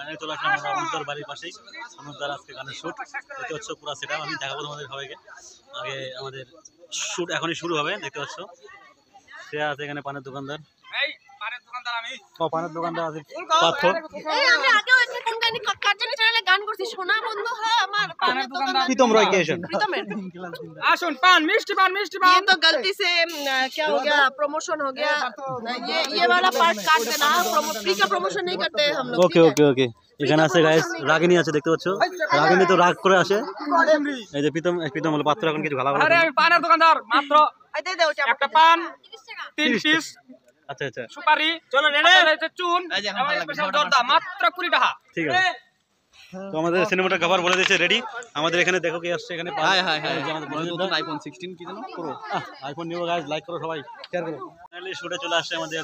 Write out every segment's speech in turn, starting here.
Finally চলে আসলাম আমরা অনুদার বাড়ির পাশেই। অনুদার আজকে গানের শ্যুট দেখতে পাচ্ছ, পুরো সেটআপ আমি দেখাবো তোমাদের সবাইকে। আগে আমাদের শ্যুট এখনই শুরু হবে, দেখতে পাচ্ছ। সে আছে এখানে পানের দোকানদার, পানের দোকানদার আছে পার্থ। प्रीतम रॉय के आसन पान मिष्टी पान ये तो गलती से क्या हो गया, प्रमोशन हो गया। ये वाला पार्ट काट देना, फ्री का प्रमोशन नहीं करते हम लोग। ओके ओके ओके এখানে আছে গাইস, রাগিনী আছে দেখতে পাচ্ছ। রাগিনী তো রাগ করে আসে। এই যে প্রীতম প্রীতম হলো পাত্র, এখন কিছু ভালো ভালো। আরে আমি পানের দোকানদার, মাত্র একটা পান 3 পিস। আচ্ছা আচ্ছা সুপারি চলো রেডি আছে চুন এবং স্পেশাল দরদা মাত্র 20 টাকা। ঠিক আছে, তো আমাদের সিনেমাটা কভার বলে দিয়েছে রেডি। আমাদের এখানে দেখো কি আসছে এখানে। হাই হাই হাই, আমাদের নতুন আইফোন 16 কি জানো প্রো আইফোন নিও গাইস, লাইক করো সবাই, শেয়ার করো। ফাইনালি শুটে চলে আসছে আমাদের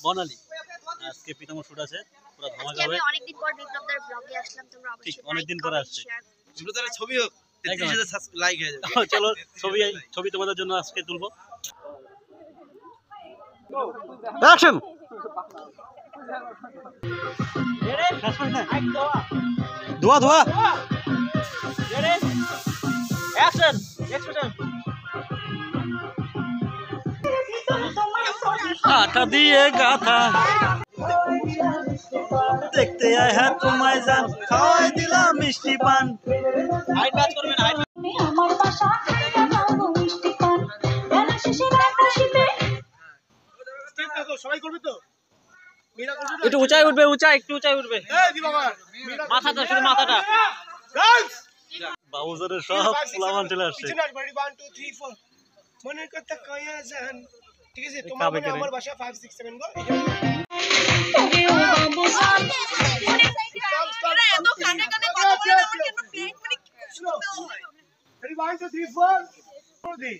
বনালী। আজকে প্রীতমের শুট আছে, পুরো ধামাকা হবে। অনেক দিন পর বিপ্লবদার ব্লগে আসলাম, তোমরা অবশ্যই অনেক দিন পর আসছে। বিপ্লবদার ছবি হোক 33,000 লাইক হয়ে যাবে। চলো ছবি তোমাদের জন্য আজকে তুলবো। অ্যাকশন। ধোয়া ধোয়া অ্যাকশন এক্সপ্রেশন। আটা দিয়ে গাথা দেখতে আয় হ্যাঁ তোমায় জান, খাওয়াই দিলাম মিষ্টি পান। হাইট ম্যাচ করবেন, হাইট আমার বাসা মিষ্টি পান বেলা শেষে আকাশে। স্টেপ দেখো সবাই করবে তো, মিনা করবে তো। একটু উঁচাই উঠবে, একটু উঁচাই উঠবে। এই দি বাবা মাথাটা শুধু মাথাটা। ডান্স বাবুজরের সব ফুলামান চলে আসছে। 1 2 3 4 মনের কথা কয়া জান। ঠিক আছে, তোমার মানে আমার ভাষা 5 6 7 গো। ওরে ও বাবু সান এত কানে কানে কথা বলে আমার কেন প্লেট মানে শুনতে হয়। রেডি 1 2 3 4 করে দে।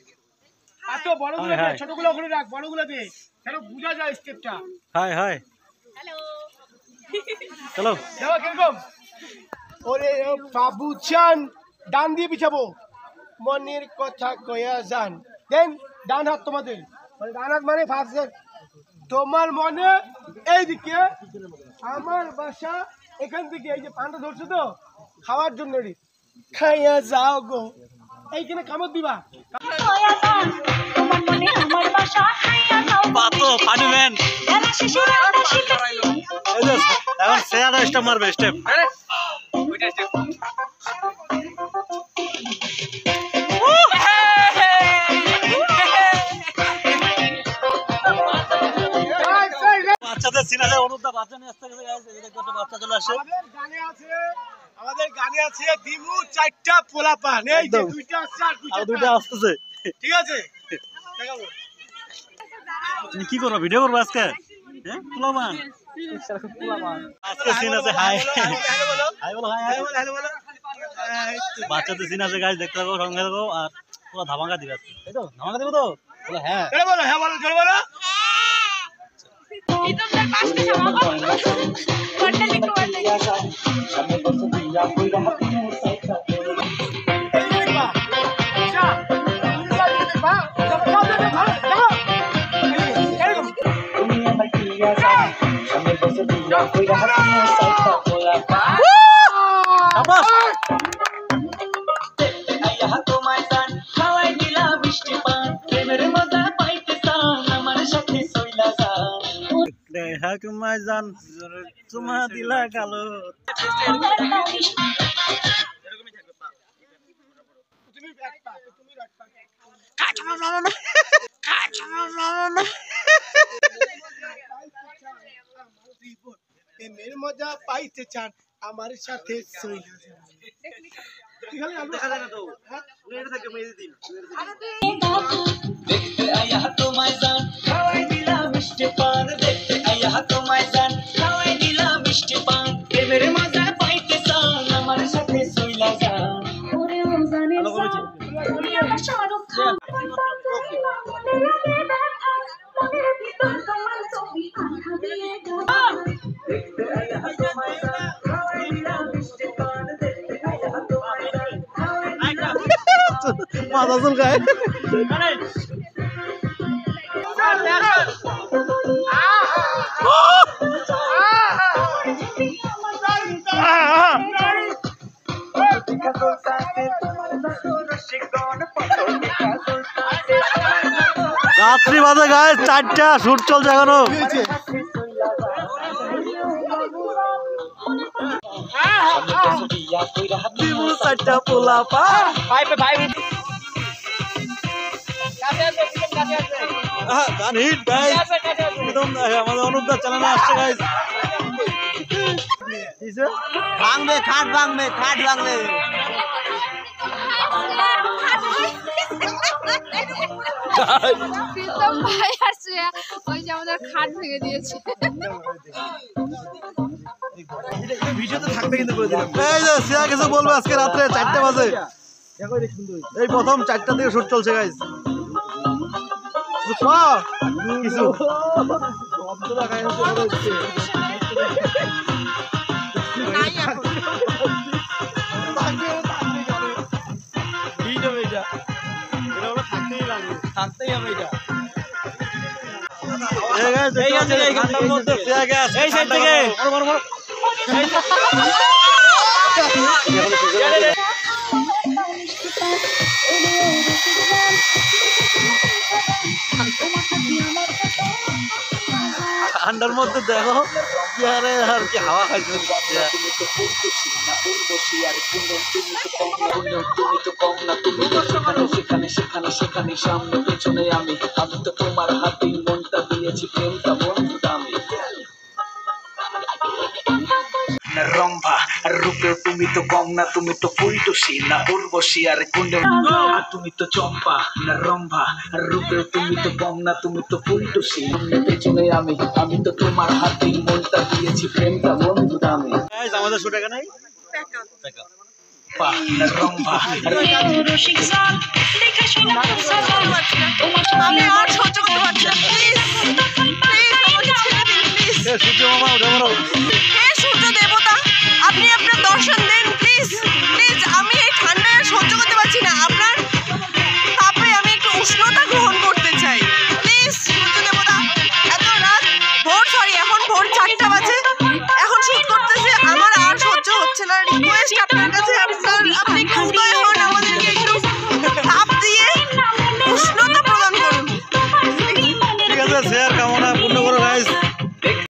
এত বড়গুলো দে, ছোটগুলো ওখানে রাখ, বড়গুলো দে, যেন বুঝা যায় স্টেপটা। হাই হাই হ্যালো, চলো দেখো কিরকম। ওরে বাবু চান, ডান দিয়ে পিছাবো, মনের কথা কয়া জান। দেন ডান হাত তোমাদের, মানে ডান হাত মানে ফার্স্ট তোমার মনে এইদিকে, আমার বাসা এখান থেকে। এই যে পানটা ধরছো তো খাওয়ার জন্য, রে খাইয়া যাও গো। এইখানে কামড় দিবা। কয়া জান তোমার মনে আমার বাসা খাইয়া নাও পাতো ফানি ম্যান। বেলা শেষে আকাশে। এই যে এখন সেরা স্টেপ মারবে, স্টেপ। আরে ওইটা স্টেপ। বাচ্চাদের সিন আছে, অনুদা বাচ্চা নিয়ে আসতে গেছে গাইস। এই দেখো একটা বাচ্চা চলে আসছে। আমাদের গানে আছে দিমু 4টা পোলা পান। এই যে 2টা আছে আর আর দুইটা আসতেছে। ঠিক আছে, দেখাবো। তুমি কি করবে, ভিডিও করবে আজকে? হ্যাঁ ফুলামান আজকে সিন আছে। হাই হ্যালো বলো, হাই বলো, হাই হ্যালো বলো, হ্যালো বলো। বাচ্চাদের সিন আছে গাইস, দেখতে থাকো, সঙ্গে থাকো, আর পুরো ধামাকা দিবে আজকে। তাই তো, ধামাকা দেবো তো? বলো হ্যাঁ। হ্যালো বলো, হ্যাঁ বলো, জোরে বলো। প্রীতমদার পাশে যাবো কোনটা লিখো তোমায় জান তোমা দিলা কালো। মেয়ের মজা পাইতে চান আমার সাথে দেখতে আয়া তোমায় জান খাওয়াই দিলা মিষ্টি পান। দেখতে আয়া তোমায় জান খাওয়াই দিলা মিষ্টি পান। প্রেমের মজা পাইতে চান আমার সাথে সইলা যান। ওরে ও জানে জান তুমি আমার শাহরুখ খান। মনে লাগে ব্যথা মনের ভিতর তোমার ছবি আঁকা দিয়ে গান। দেখতে আয়া তোমায় জান খাওয়াই দিলা মিষ্টি পান। দেখতে আয়া তোমায় জান খাওয়াই দিলা মাথা চুলকায়। রাত্রি বাজে গাইস 4টা, শুট চলছে এখনো। চারটা পোলা পা গান হিট গাইস, একদম আমাদের অনুপদার চ্যানেলে আসছে গাইস। ভাঙবে খাট, ভাঙবে খাট, ভাঙবে। প্রীতম ভাই আর শ্রেয়া ওই যে আমাদের খাট ভেঙে দিয়েছে। এই যে শ্রেয়া কিছু বলবে আজকে রাত্রে 4টা বাজে, এই প্রথম 4টা থেকে শুট চলছে গাইস। কিছু থাকতেই হবে এটা। এই সাইড থেকে ঠান্ডার মধ্যে দেখো কি আরে আর কি হাওয়া খাইছে। সেখানে সামনে পেছনে আমি তো তোমার হাতে মনটা দিয়েছি, প্রেমটা বন্ধু দামি। রম্ভা রূপে তুমি তো কম না, তুমি তো ফুলটুসি না উর্বশী আর কুণ্ডে, তুমি তো চম্পা না রম্ভা রূপে তুমি তো কম না, তুমি তো ফুলটুসি। পেছনে আমি তো তোমার হাতে মনটা দিয়েছি, প্রেমটা বন্ধু দামি। গাইস আমাদের শুট এখানে রম্ভা রসিক সাল দেখে শুনে